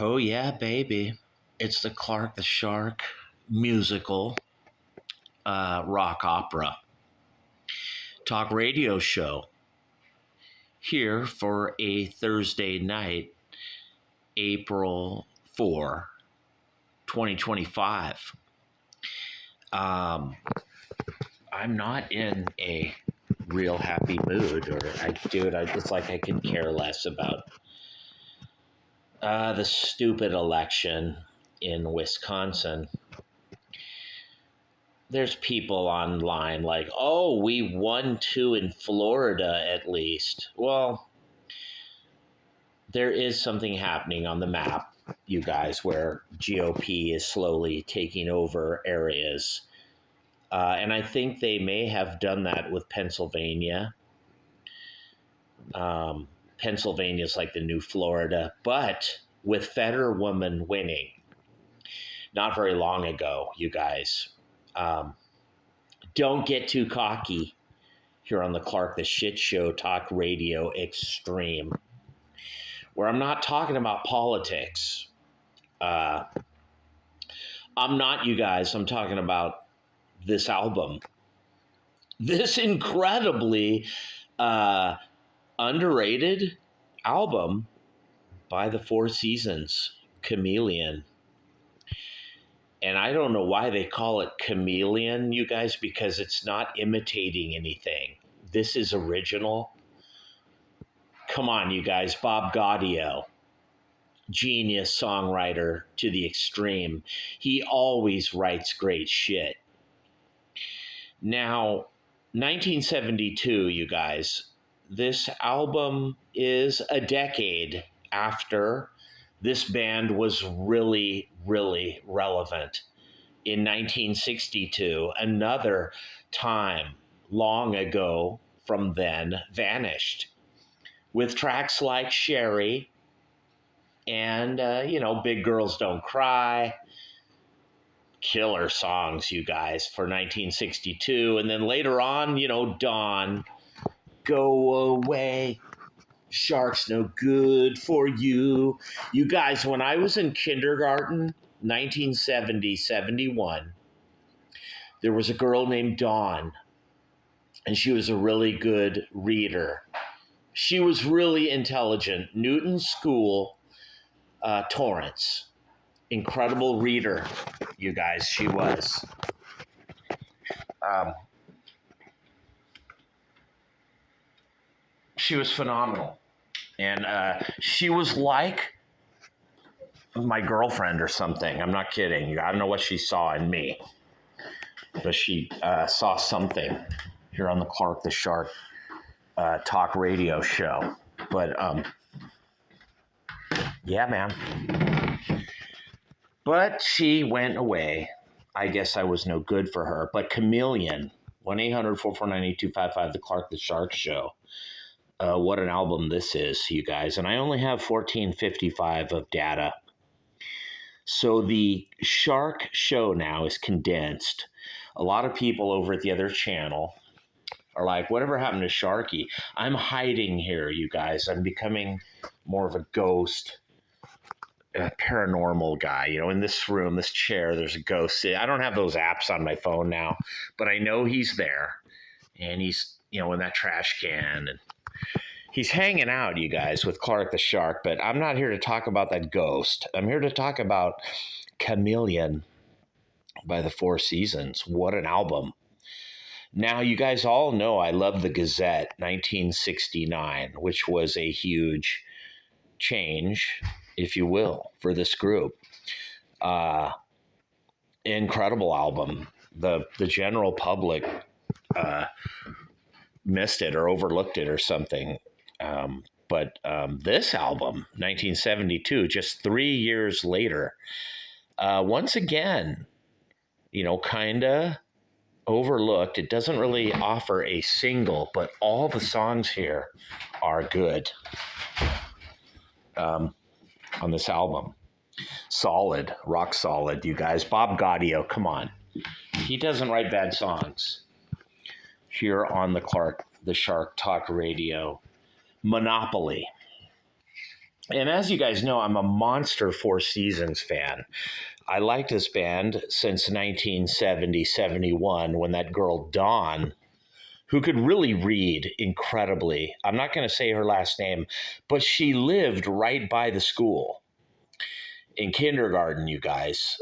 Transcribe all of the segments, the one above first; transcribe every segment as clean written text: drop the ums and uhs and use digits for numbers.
Oh, yeah, baby. It's the Clark the Shark musical rock opera talk radio show here for a Thursday night, April 4, 2025. I'm not in a real happy mood, it's like I could care less about the stupid election in Wisconsin. There's people online like, oh, we won 2 in Florida at least. Well, there is something happening on the map, you guys, where GOP is slowly taking over areas. And I think they may have done that with Pennsylvania. Pennsylvania is like the new Florida, but with Fetterwoman winning not very long ago, you guys. Don't get too cocky here on the Clark the Shit Show Talk Radio Extreme, where I'm not talking about politics. I'm not, you guys. I'm talking about this album. This incredibly underrated album by the Four Seasons, Chameleon. And I don't know why they call it Chameleon, you guys, because it's not imitating anything. This is original. Come on, you guys. Bob Gaudio, genius songwriter to the extreme. He always writes great shit. Now, 1972, you guys, this album is a decade after this band was really, really relevant. In 1962, another time long ago from then vanished, with tracks like Sherry and, Big Girls Don't Cry. Killer songs, you guys, for 1962. And then later on, Dawn, Go Away, Shark's No Good for You. You guys, when I was in kindergarten, 1970, 71, there was a girl named Dawn, and she was a really good reader. She was really intelligent. Newton School, Torrance. Incredible reader, you guys, she was. She was phenomenal. And she was like my girlfriend or something. I'm not kidding. I don't know what she saw in me. But she saw something here on the Clark the Shark talk radio show. But, yeah, man. But she went away. I guess I was no good for her. But Chameleon, 1-800-449-8255, the Clark the Shark show. What an album this is, you guys. And I only have 1455 of data. So the Shark show now is condensed. A lot of people over at the other channel are like, whatever happened to Sharky? I'm hiding here, you guys. I'm becoming more of a ghost, paranormal guy. In this room, this chair, there's a ghost. I don't have those apps on my phone now, but I know he's there. And he's, in that trash can, and he's hanging out, you guys, with Clark the Shark, but I'm not here to talk about that ghost. I'm here to talk about Chameleon by the Four Seasons. What an album. Now, you guys all know I love the Gazette, 1969, which was a huge change, if you will, for this group. Incredible album. The general public missed it or overlooked it or something. But this album, 1972, just 3 years later, once again, kind of overlooked. It doesn't really offer a single, but all the songs here are good on this album. Solid, rock solid, you guys. Bob Gaudio, come on. He doesn't write bad songs. Here on the Clark the Shark Talk Radio. Monopoly. And as you guys know, I'm a monster Four Seasons fan. I liked this band since 1970, 71, when that girl Dawn, who could really read incredibly. I'm not going to say her last name, but she lived right by the school in kindergarten, you guys.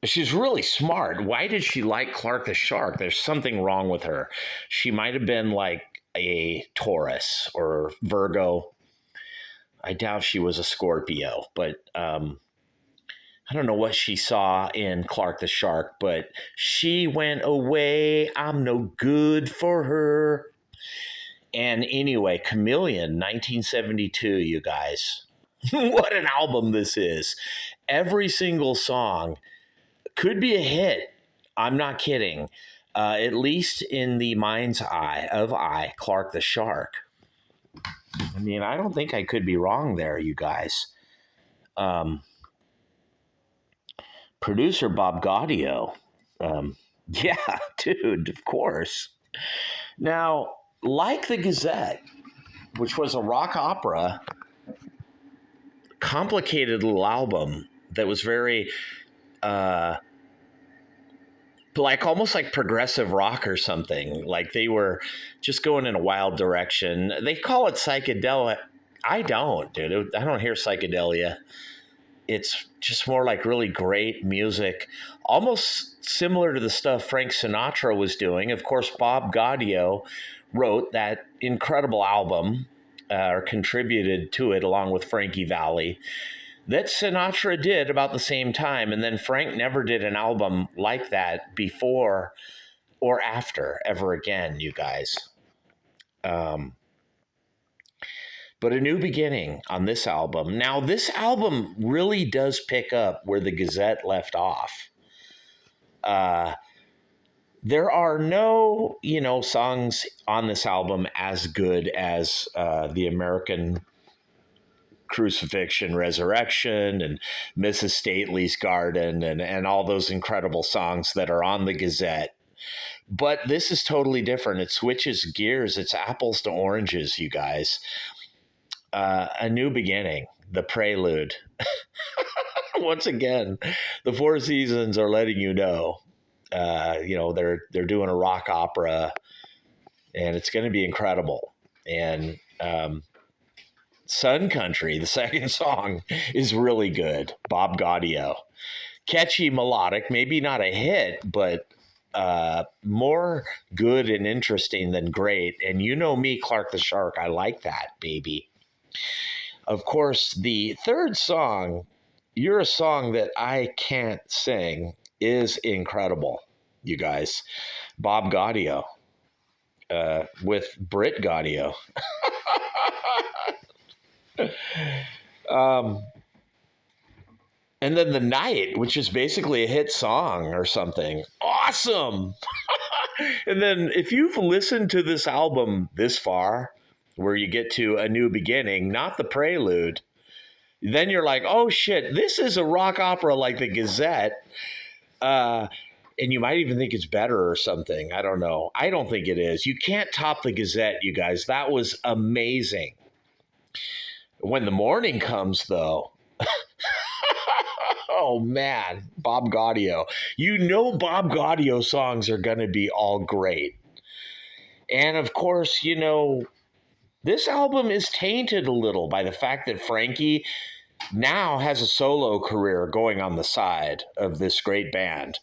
She's really smart. Why did she like Clark the Shark? There's something wrong with her. She might have been like a Taurus or Virgo. I doubt she was a Scorpio, but I don't know what she saw in Clark the Shark, but she went away. I'm no good for her. And anyway, Chameleon, 1972, you guys. What an album this is. Every single song could be a hit. I'm not kidding. At least in the mind's eye of Clark the Shark. I mean, I don't think I could be wrong there, you guys. Producer Bob Gaudio. Yeah, dude, of course. Now, like the Gazette, which was a rock opera, complicated little album that was very like almost like progressive rock or something. Like they were just going in a wild direction. They call it psychedelic. I don't, dude. I don't hear psychedelia. It's just more like really great music, almost similar to the stuff Frank Sinatra was doing. Of course, Bob Gaudio wrote that incredible album or contributed to it along with Frankie Valli that Sinatra did about the same time. And then Frank never did an album like that before or after ever again, you guys. But a new beginning on this album. Now, this album really does pick up where the Gazette left off. There are no, songs on this album as good as the American Crucifixion, Resurrection, and Mrs. Stately's Garden, and all those incredible songs that are on the Gazette. But this is totally different. It switches gears. It's apples to oranges, you guys. A new beginning, the prelude. Once again, the Four Seasons are letting you know, they're doing a rock opera, and it's going to be incredible. And Sun Country, the second song, is really good. Bob Gaudio, catchy, melodic, maybe not a hit, but more good and interesting than great. And you know me, Clark the Shark, I like that, baby. Of course, the third song, You're a Song That I Can't Sing, is incredible, you guys. Bob Gaudio with Britt Gaudio. And then The Night, which is basically a hit song or something. Awesome! And then if you've listened to this album this far, where you get to A New Beginning, not the prelude, then you're like, oh shit, this is a rock opera like the Gazette. And you might even think it's better or something. I don't know. I don't think it is. You can't top the Gazette, you guys. That was amazing. When the Morning Comes, though, oh man, Bob Gaudio. You know Bob Gaudio songs are going to be all great. And of course, this album is tainted a little by the fact that Frankie now has a solo career going on the side of this great band.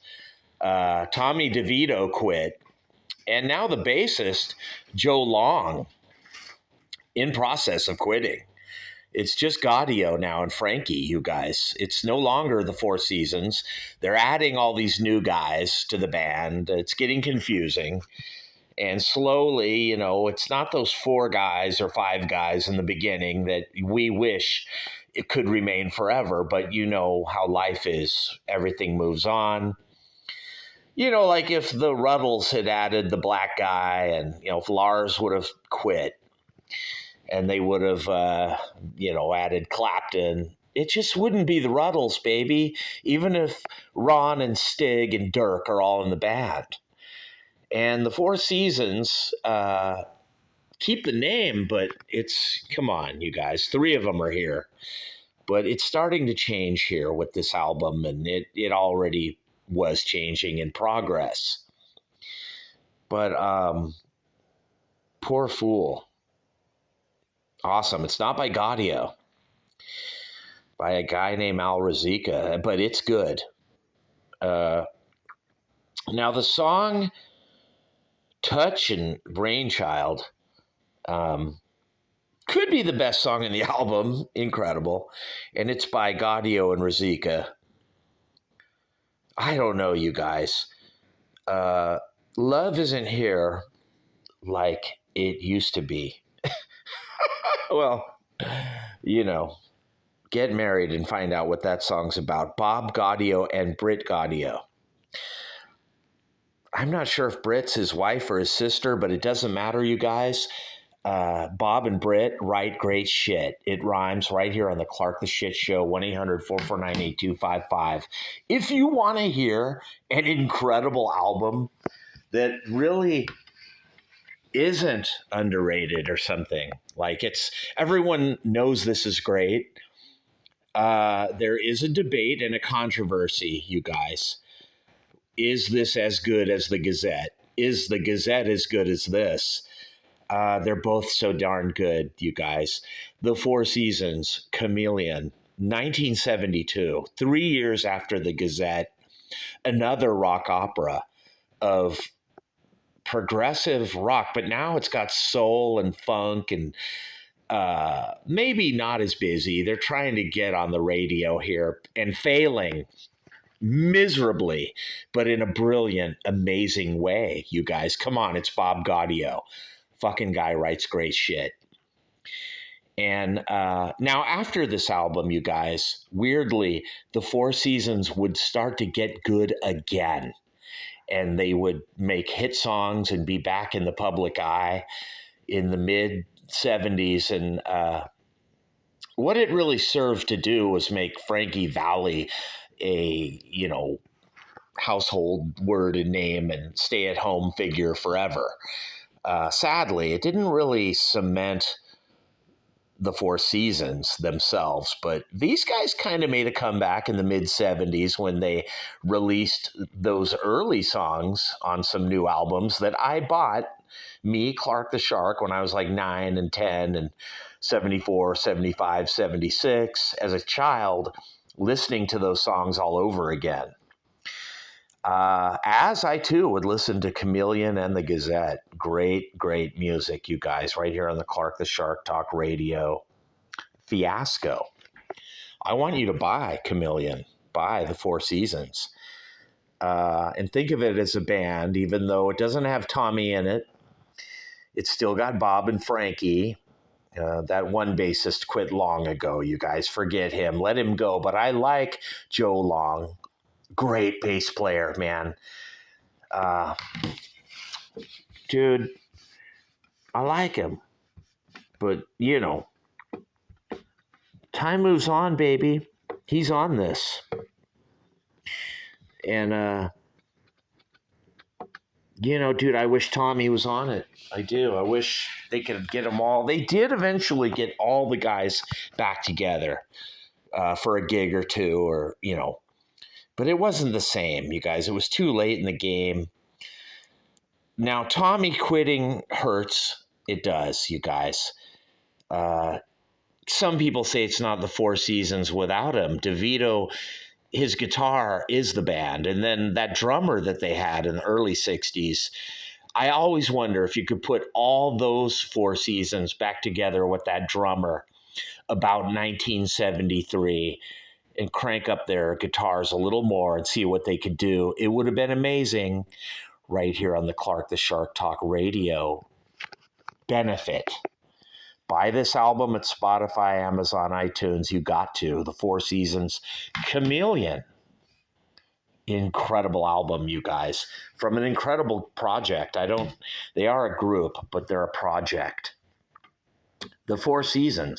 Tommy DeVito quit, and now the bassist, Joe Long, in process of quitting. It's just Gaudio now and Frankie, you guys. It's no longer the Four Seasons. They're adding all these new guys to the band. It's getting confusing. And slowly, it's not those 4 guys or 5 guys in the beginning that we wish it could remain forever. But you know how life is. Everything moves on. Like if the Ruddles had added the black guy and, if Lars would have quit and they would have, added Clapton, it just wouldn't be the Ruddles, baby. Even if Ron and Stig and Dirk are all in the band. And the Four Seasons keep the name, but come on, you guys. 3 of them are here. But it's starting to change here with this album, and it already was changing in progress. But Poor Fool. Awesome. It's not by Gaudio, by a guy named Al Razika, but it's good. Now the song Touch and Brainchild could be the best song in the album. Incredible. And it's by Gaudio and Razika. I don't know, you guys. Love isn't here like it used to be. Well, get married and find out what that song's about. Bob Gaudio and Britt Gaudio. I'm not sure if Britt's his wife or his sister, but it doesn't matter, you guys. Bob and Britt write great shit. It rhymes right here on the Clark the Shit Show, 1-800-449-8255. If you want to hear an incredible album that really isn't underrated or something, like everyone knows this is great. There is a debate and a controversy, you guys. Is this as good as the Gazette? Is the Gazette as good as this? They're both so darn good, you guys. The Four Seasons, Chameleon, 1972, 3 years after the Gazette, another rock opera of progressive rock, but now it's got soul and funk and maybe not as busy. They're trying to get on the radio here and failing miserably, but in a brilliant, amazing way, you guys. Come on, it's Bob Gaudio. Fucking guy writes great shit. And now after this album, you guys, weirdly, the Four Seasons would start to get good again. And they would make hit songs and be back in the public eye in the mid-70s. And what it really served to do was make Frankie Valli a, household word and name and stay-at-home figure forever. Sadly, it didn't really cement the Four Seasons themselves, but these guys kind of made a comeback in the mid-70s when they released those early songs on some new albums that I bought, me, Clark the Shark, when I was like 9 and 10 and 74, 75, 76, as a child, listening to those songs all over again. As I, too, would listen to Chameleon and the Gazette. Great, great music, you guys, right here on the Clark the Shark Talk Radio. Fiasco. I want you to buy Chameleon, buy the Four Seasons, and think of it as a band, even though it doesn't have Tommy in it. It's still got Bob and Frankie. That one bassist quit long ago, you guys. Forget him. Let him go. But I like Joe Long. Great bass player, man. Dude, I like him. But, time moves on, baby. He's on this. And, dude, I wish Tommy was on it. I do. I wish they could get them all. They did eventually get all the guys back together for a gig or two or, but it wasn't the same, you guys. It was too late in the game. Now, Tommy quitting hurts. It does, you guys. Some people say it's not the Four Seasons without him. DeVito, his guitar is the band. And then that drummer that they had in the early 60s, I always wonder if you could put all those Four Seasons back together with that drummer about 1973 and crank up their guitars a little more and see what they could do. It would have been amazing right here on the Clark the Shark Talk Radio benefit. Buy this album at Spotify, Amazon, iTunes. You got to. The Four Seasons, Chameleon. Incredible album, you guys. From an incredible project. They are a group, but they're a project. The Four Seasons.